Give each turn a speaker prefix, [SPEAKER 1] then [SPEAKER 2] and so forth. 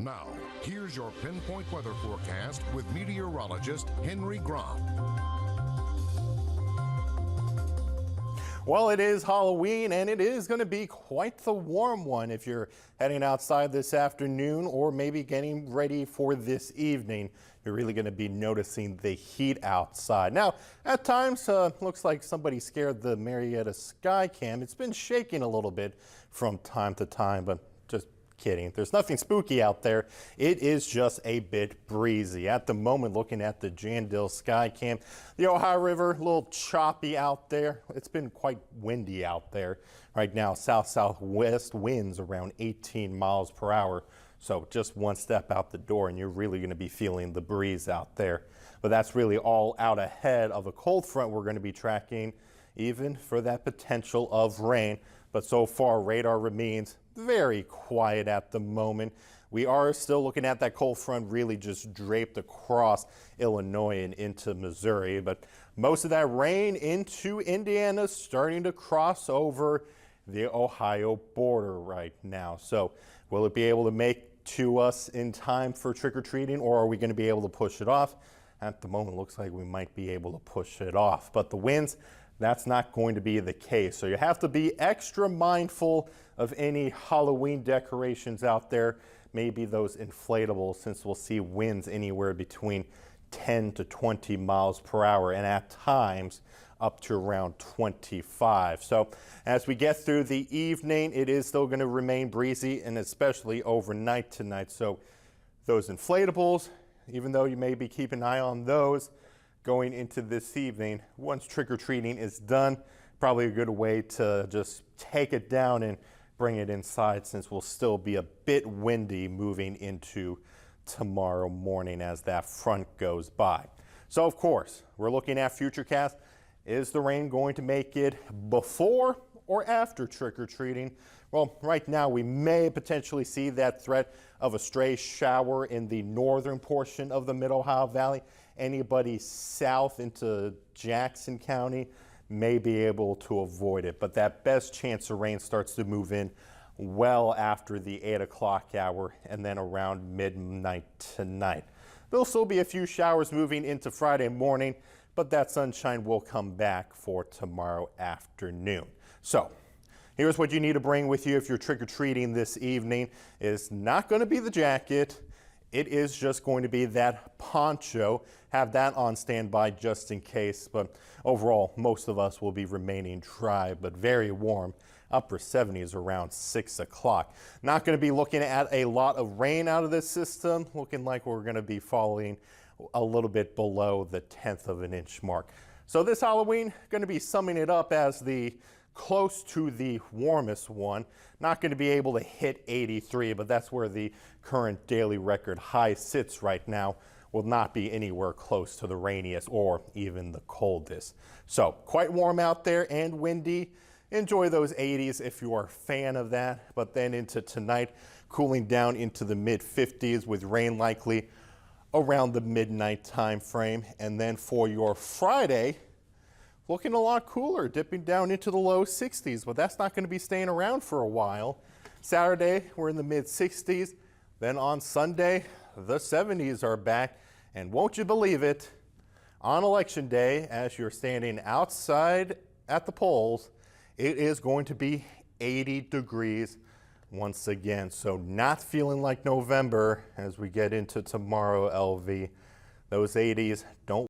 [SPEAKER 1] Now, here's your Pinpoint weather forecast with meteorologist Henry Groff.
[SPEAKER 2] Well, it is Halloween, and it is going to be quite the warm one if you're heading outside this afternoon or maybe getting ready for this evening. You're really going to be noticing the heat outside. Now, at times, looks like somebody scared the Marietta Skycam. It's been shaking a little bit from time to time, but just kidding. There's nothing spooky out there. It is just a bit breezy. At the moment, looking at the Jandil Skycam, the Ohio River, a little choppy out there. It's been quite windy out there. Right now, south-southwest winds around 18 miles per hour. So just one step out the door and you're really going to be feeling the breeze out there. But that's really all out ahead of a cold front we're going to be tracking, even for that potential of rain. But so far, radar remains very quiet at the moment. We are still looking at that cold front really just draped across Illinois and into Missouri. But most of that rain into Indiana is starting to cross over the Ohio border right now. So will it be able to make to us in time for trick-or-treating, or are we going to be able to push it off? At the moment, it looks like we might be able to push it off. But the winds, that's not going to be the case. So you have to be extra mindful of any Halloween decorations out there, maybe those inflatables, since we'll see winds anywhere between 10 to 20 miles per hour and at times up to around 25. So as we get through the evening, it is still going to remain breezy, and especially overnight tonight. So those inflatables, even though you may be keeping an eye on those going into this evening, once trick-or-treating is done, probably a good way to just take it down and bring it inside, since we'll still be a bit windy moving into tomorrow morning as that front goes by. So of course, we're looking at Futurecast. Is the rain going to make it before or after trick-or-treating? Well, right now we may potentially see that threat of a stray shower in the northern portion of the Mid-Ohio Valley. Anybody south into Jackson County may be able to avoid it, but that best chance of rain starts to move in well after the 8 o'clock hour and then around midnight tonight. There'll still be a few showers moving into Friday morning, but that sunshine will come back for tomorrow afternoon. So here's what you need to bring with you if you're trick-or-treating this evening. It's not going to be the jacket. It is just going to be that poncho. Have that on standby just in case. But overall, most of us will be remaining dry but very warm. Upper 70s around 6 o'clock. Not going to be looking at a lot of rain out of this system. Looking like we're going to be falling a little bit below the 1/10 of an inch mark. So this Halloween, going to be summing it up as the close to the warmest one. Not going to be able to hit 83, but that's where the current daily record high sits right now. Will not be anywhere close to the rainiest or even the coldest. So quite warm out there and windy. Enjoy those 80s if you are a fan of that. But then into tonight, cooling down into the mid-50s with rain likely around the midnight time frame. And then for your Friday, looking a lot cooler, dipping down into the low 60s, but that's not going to be staying around for a while. Saturday, we're in the mid-60s. Then on Sunday, the 70s are back. And won't you believe it, on Election Day, as you're standing outside at the polls, it is going to be 80 degrees once again. So not feeling like November as we get into tomorrow, LV. Those 80s don't